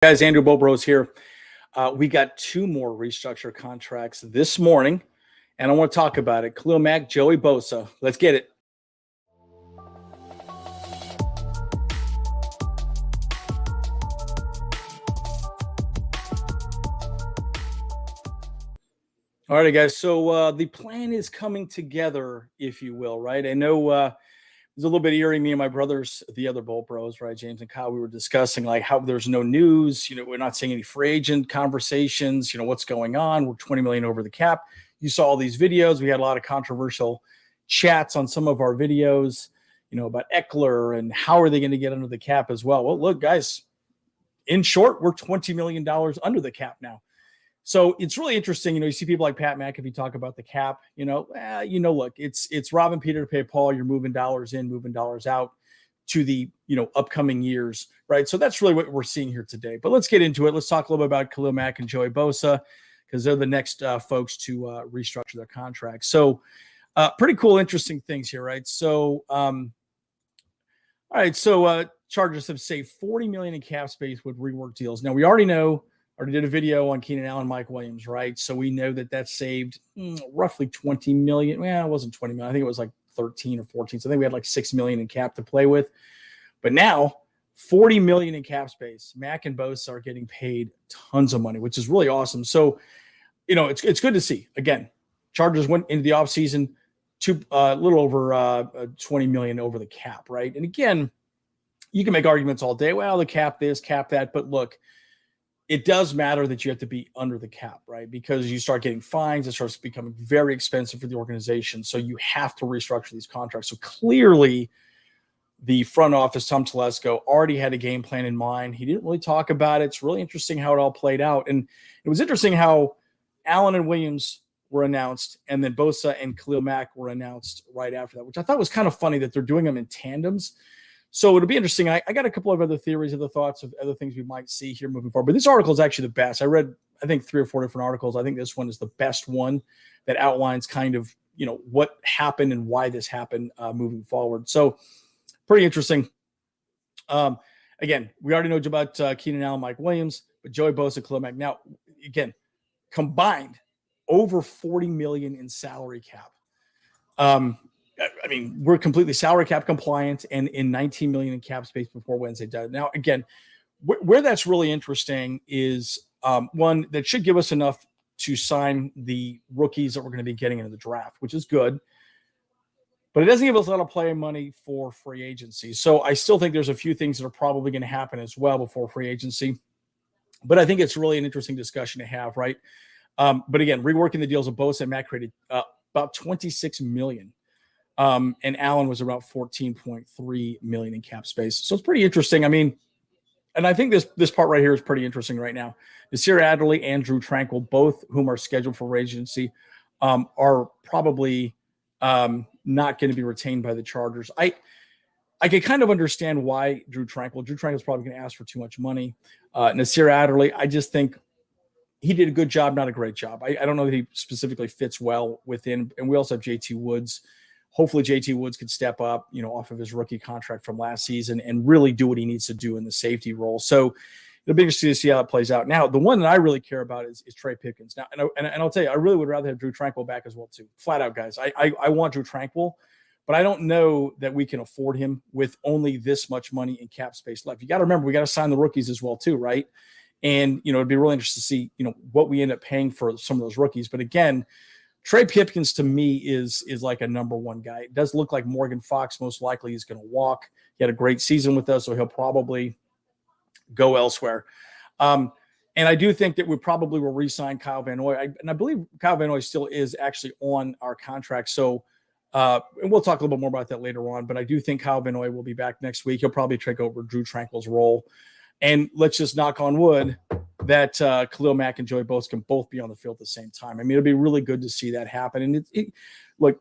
Guys, Andrew Bobros here. We got two more restructure contracts this morning, and I want to talk about it. Khalil Mack, Joey Bosa. Let's get it. All right, guys. So the plan is coming together, if you will, right? I know it was a little bit eerie. Me and my brothers, the other Bolt Bros, right, James and Kyle, we were discussing like how there's no news. We're not seeing any free agent conversations. What's going on? We're 20 million over the cap. You saw all these videos. We had a lot of controversial chats on some of our videos, about Eckler and how are they going to get under the cap as well. Well, look, guys, in short, we're $20 million under the cap now. So it's really interesting. You see people like Pat McAfee talk about the cap. Look, it's robbing Peter to pay Paul. You're moving dollars in, moving dollars out to the upcoming years, right? So that's really what we're seeing here today. But let's get into it. Let's talk a little bit about Khalil Mack and Joey Bosa because they're the next folks to restructure their contracts. So pretty cool, interesting things here, right? So all right, so Chargers have saved $40 million in cap space with rework deals. Now we already did a video on Keenan Allen, Mike Williams, right? So we know that saved roughly 20 million. Well, it wasn't 20 million. I think it was like 13 or 14. So I think we had like 6 million in cap to play with. But now 40 million in cap space. Mack and Bosa are getting paid tons of money, which is really awesome. So, it's good to see. Again, Chargers went into the offseason to a little over 20 million over the cap, right? And again, you can make arguments all day. Well, the cap this, cap that. But look, it does matter that you have to be under the cap, right? Because you start getting fines, it starts becoming very expensive for the organization. So you have to restructure these contracts. So clearly the front office, Tom Telesco, already had a game plan in mind. He didn't really talk about it. It's really interesting how it all played out. And it was interesting how Allen and Williams were announced, and then Bosa and Khalil Mack were announced right after that, which I thought was kind of funny that they're doing them in tandems. So it'll be interesting. I got a couple of other theories, other thoughts of other things we might see here moving forward. But this article is actually the best. I read, I think, 3 or 4 different articles. I think this one is the best one that outlines kind of, what happened and why this happened moving forward. So pretty interesting. Again, we already know about Keenan Allen, Mike Williams, but Joey Bosa, Khalil Mack. Now, again, combined over 40 million in salary cap. We're completely salary cap compliant and in 19 million in cap space before Wednesday does. Now, again, where that's really interesting is one that should give us enough to sign the rookies that we're going to be getting into the draft, which is good. But it doesn't give us a lot of play money for free agency. So I still think there's a few things that are probably going to happen as well before free agency. But I think it's really an interesting discussion to have, right? But again, reworking the deals of Bosa and Mack created about 26 million. And Allen was about 14.3 million in cap space. So it's pretty interesting. And I think this part right here is pretty interesting right now. Nasir Adderley and Drew Tranquill, both whom are scheduled for agency, are probably not going to be retained by the Chargers. I can kind of understand why Drew Tranquill is probably going to ask for too much money. Nasir Adderley, I just think he did a good job, not a great job. I don't know that he specifically fits well within. And we also have JT Woods. Hopefully JT Woods could step up, off of his rookie contract from last season and really do what he needs to do in the safety role. So it'll be interesting to see how it plays out. Now, the one that I really care about is Trey Pipkins. Now, and I'll tell you, I really would rather have Drew Tranquill back as well, too. Flat out, guys. I want Drew Tranquill, but I don't know that we can afford him with only this much money in cap space left. You got to remember, we got to sign the rookies as well, too, right? And, it'd be really interesting to see, what we end up paying for some of those rookies. But again, Trey Pipkins to me is like a number one guy. It does look like Morgan Fox most likely is going to walk. He had a great season with us, so he'll probably go elsewhere. And I do think that we probably will re-sign Kyle Van Noy. And I believe Kyle Van Noy still is actually on our contract. So and we'll talk a little bit more about that later on. But I do think Kyle Van Noy will be back next week. He'll probably take over Drew Tranquill's role. And let's just knock on wood that Khalil Mack and Joey Bosa can both be on the field at the same time. It'll be really good to see that happen. And look,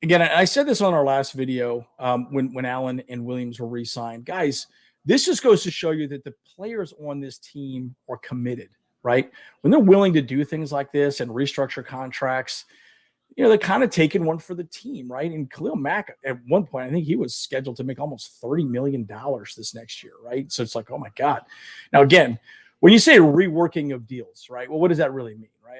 again, I said this on our last video when Allen and Williams were re-signed. Guys, this just goes to show you that the players on this team are committed, right? When they're willing to do things like this and restructure contracts, they're kind of taking one for the team, right? And Khalil Mack, at one point, I think he was scheduled to make almost $30 million this next year, right? So it's like, oh my God. Now, again, when you say reworking of deals, right? Well, what does that really mean, right?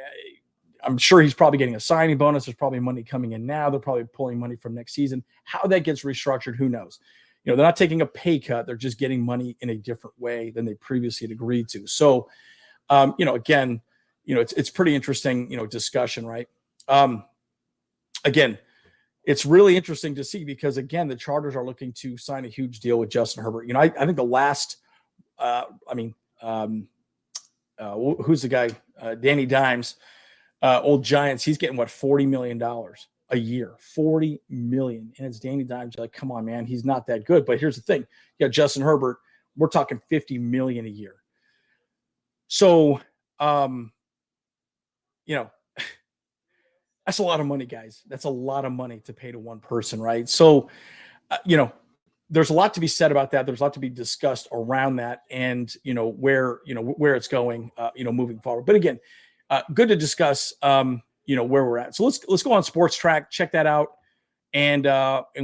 I'm sure he's probably getting a signing bonus. There's probably money coming in now. They're probably pulling money from next season. How that gets restructured, who knows? They're not taking a pay cut. They're just getting money in a different way than they previously had agreed to. So, again, it's pretty interesting, discussion, right? Again, it's really interesting to see because, again, the Chargers are looking to sign a huge deal with Justin Herbert. I think the last, who's the guy? Danny Dimes, old Giants. He's getting $40 million a year, $40 million, and it's Danny Dimes. You're like, come on, man, he's not that good. But here's the thing: you got Justin Herbert. We're talking $50 million a year. So, that's a lot of money, guys. That's a lot of money to pay to one person, right? So, there's a lot to be said about that. There's a lot to be discussed around that, and where it's going, moving forward. But again, good to discuss, where we're at. So let's go on Sports Track, check that out, and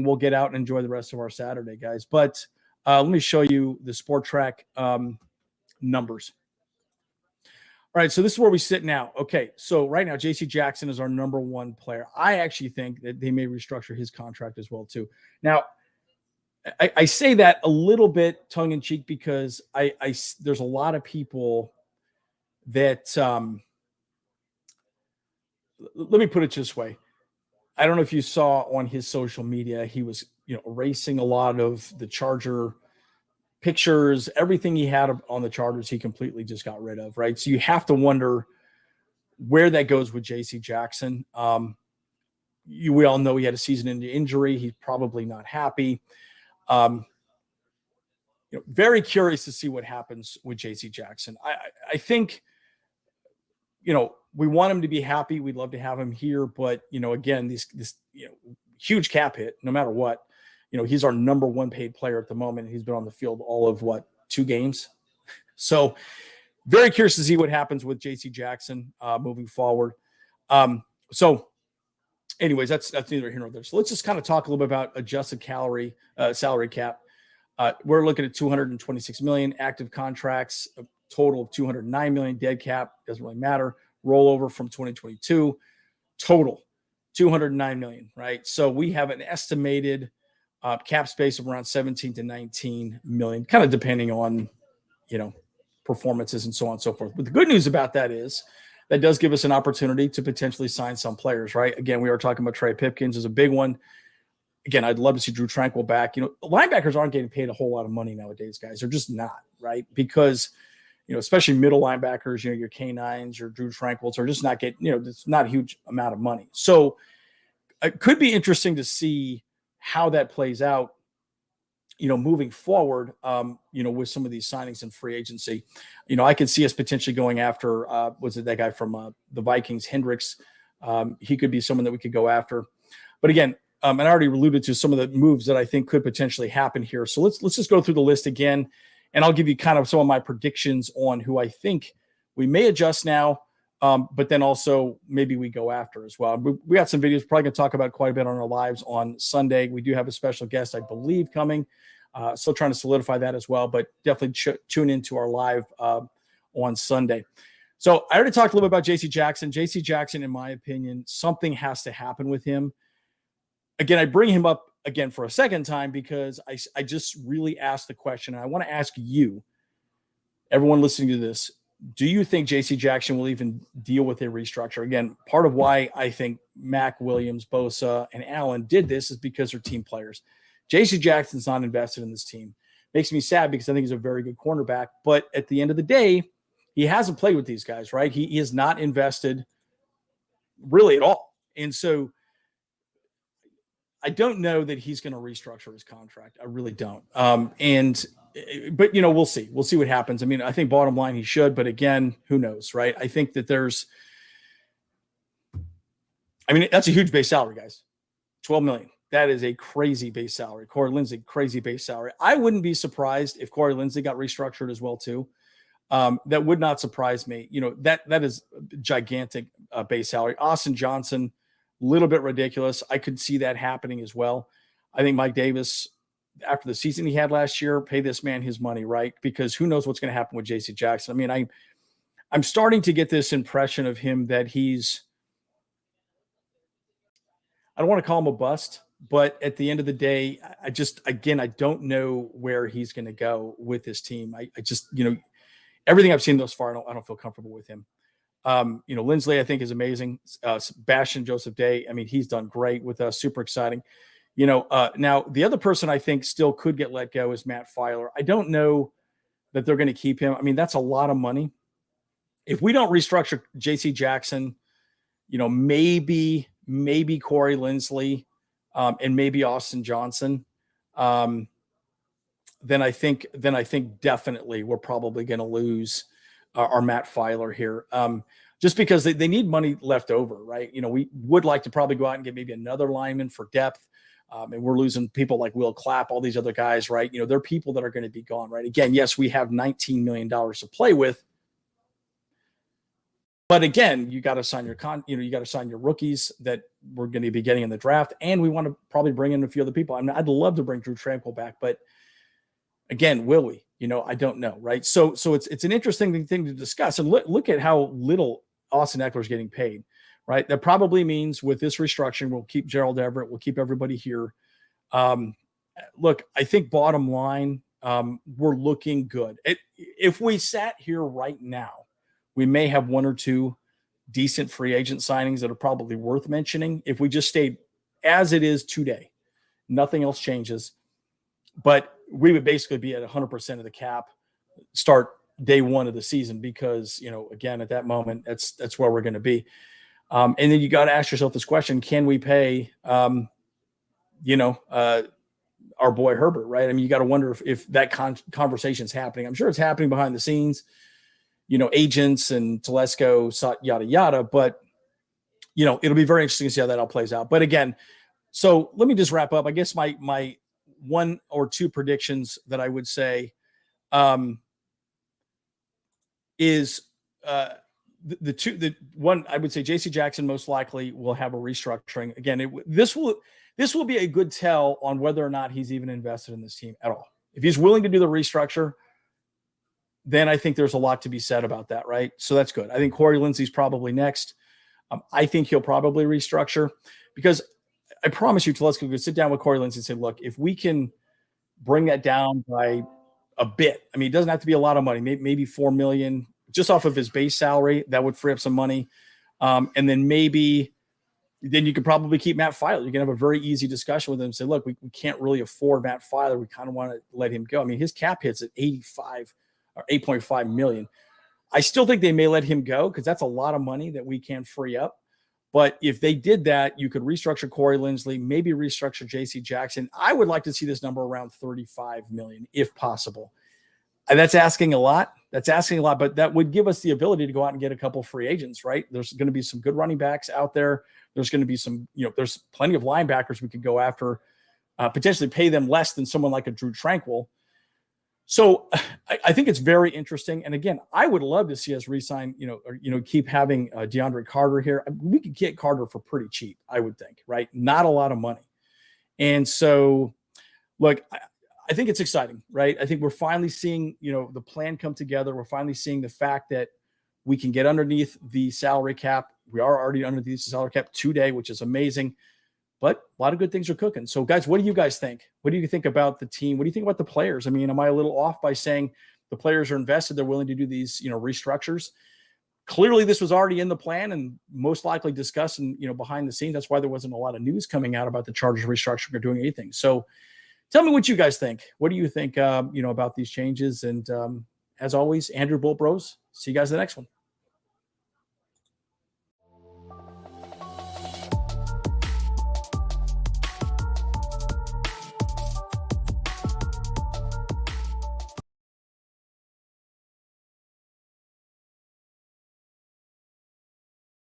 we'll get out and enjoy the rest of our Saturday, guys. But let me show you the Sport Track numbers. All right, so this is where we sit now. Okay, so right now, J.C. Jackson is our number one player. I actually think that they may restructure his contract as well, too. Now, I say that a little bit tongue-in-cheek because there's a lot of people that let me put it this way. I don't know if you saw on his social media, he was erasing a lot of the Charger pictures, everything he had on the Chargers, he completely just got rid of, right? So you have to wonder where that goes with J.C. Jackson. We all know he had a season-ending injury. He's probably not happy. Very curious to see what happens with J.C. Jackson. I think, we want him to be happy. We'd love to have him here, but again, this huge cap hit, no matter what. He's our number one paid player at the moment. He's been on the field all of 2 games. So very curious to see what happens with J.C. Jackson moving forward. So anyways, that's neither here nor there. So let's just kind of talk a little bit about adjusted salary cap. We're looking at $226 million active contracts, a total of $209 million dead cap. Doesn't really matter. Rollover from 2022, total $209 million, right? So we have an estimated cap space of around 17 to 19 million, kind of depending on, performances and so on and so forth. But the good news about that is that does give us an opportunity to potentially sign some players, right? Again, we are talking about Trey Pipkins is a big one. Again, I'd love to see Drew Tranquill back. Linebackers aren't getting paid a whole lot of money nowadays, guys. They're just not, right? Because, especially middle linebackers, your K9s, your Drew Tranquills are just not getting, it's not a huge amount of money. So it could be interesting to see how that plays out, moving forward, with some of these signings in free agency. I could see us potentially going after, was it that guy from the Vikings, Hendricks? He could be someone that we could go after. But again, and I already alluded to some of the moves that I think could potentially happen here. So let's just go through the list again, and I'll give you kind of some of my predictions on who I think we may adjust now, but then also maybe we go after as well. We got some videos probably going to talk about quite a bit on our lives on Sunday. We do have a special guest, I believe, coming. Still trying to solidify that as well, but definitely tune into our live on Sunday. So I already talked a little bit about J.C. Jackson. J.C. Jackson, in my opinion, something has to happen with him. Again, I bring him up again for a second time because I just really asked the question, and I want to ask you, everyone listening to this, do you think J.C. Jackson will even deal with a restructure? Again, part of why I think Mack, Williams, Bosa, and Allen did this is because they're team players. J.C. Jackson's not invested in this team. Makes me sad because I think he's a very good cornerback, but at the end of the day, he hasn't played with these guys, right? He is not invested really at all. And so I don't know that he's going to restructure his contract. I really don't. But we'll see. We'll see what happens. I mean, I think bottom line he should, but again, who knows, right? I think that that's a huge base salary, guys. $12 million. That is a crazy base salary. Corey Linsley, crazy base salary. I wouldn't be surprised if Corey Linsley got restructured as well too. That would not surprise me. That is gigantic base salary. Austin Johnson, little bit ridiculous. I could see that happening as well. I think Mike Davis, after the season he had last year, pay this man his money, right? Because who knows what's going to happen with JC Jackson. I mean, I'm starting to get this impression of him that he's, I don't want to call him a bust, but at the end of the day, I just, again, I don't know where he's going to go with this team. I just, everything I've seen thus far, I don't feel comfortable with him. Lindsley, I think, is amazing. Sebastian Joseph Day, I mean, he's done great with us. Super exciting. Now the other person I think still could get let go is Matt Filer. I don't know that they're going to keep him. I mean, that's a lot of money. If we don't restructure JC Jackson, maybe Corey Lindsley, and maybe Austin Johnson, then I think definitely we're probably going to lose our Matt Filer here. Just because they need money left over, right? We would like to probably go out and get maybe another lineman for depth. And we're losing people like Will Clapp, all these other guys, right? They're people that are going to be gone, right? Again, yes, we have $19 million to play with. But again, you got to sign you got to sign your rookies that we're going to be getting in the draft. And we want to probably bring in a few other people. I mean, I'd love to bring Drew Tranquil back, but again, will we? I don't know, right? So it's an interesting thing to discuss. And look at how little Austin Eckler is getting paid, right? That probably means with this restructuring, we'll keep Gerald Everett, we'll keep everybody here. Look, I think bottom line, we're looking good. If we sat here right now, we may have one or two decent free agent signings that are probably worth mentioning. If we just stayed as it is today, nothing else changes. But we would basically be at 100% of the cap start day one of the season because, again, at that moment, that's where we're going to be. And then you got to ask yourself this question: can we pay, our boy Herbert, right? I mean, you got to wonder if that conversation is happening. I'm sure it's happening behind the scenes, agents and Telesco, yada, yada. But, it'll be very interesting to see how that all plays out. But again, so let me just wrap up. I guess my one or two predictions that I would say is the one I would say JC Jackson most likely will have a restructuring. Again, this will be a good tell on whether or not he's even invested in this team at all. If he's willing to do the restructure, then I think there's a lot to be said about that, right? So that's good. I think Corey Lindsey's probably next. I think he'll probably restructure because I promise you, Telesco could sit down with Corey Lindsey and say, look, if we can bring that down by a bit, I mean, it doesn't have to be a lot of money, maybe $4 million just off of his base salary, that would free up some money. And then then you could probably keep Matt Filer. You can have a very easy discussion with him and say, look, we can't really afford Matt Filer. We kind of want to let him go. I mean, his cap hits at 85 or 8.5 million. I still think they may let him go because that's a lot of money that we can free up. But if they did that, you could restructure Corey Lindsley, maybe restructure JC Jackson. I would like to see this number around 35 million if possible. And that's asking a lot. But that would give us the ability to go out and get a couple free agents, right? There's going to be some good running backs out there. There's going to be some, there's plenty of linebackers we could go after, potentially pay them less than someone like a Drew Tranquil. So I think it's very interesting. And again, I would love to see us re-sign, keep having DeAndre Carter here. We could get Carter for pretty cheap, I would think, right? Not a lot of money. And so, look, I think it's exciting, right? I think we're finally seeing, the plan come together. We're finally seeing the fact that we can get underneath the salary cap. We are already underneath the salary cap today, which is amazing. But a lot of good things are cooking. So, guys, what do you guys think? What do you think about the team? What do you think about the players? I mean, am I a little off by saying the players are invested, they're willing to do these, restructures? Clearly, this was already in the plan and most likely discussed and, behind the scenes. That's why there wasn't a lot of news coming out about the Chargers restructuring or doing anything. So tell me what you guys think. What do you think, about these changes? And as always, Andrew Bolt Bros. See you guys in the next one.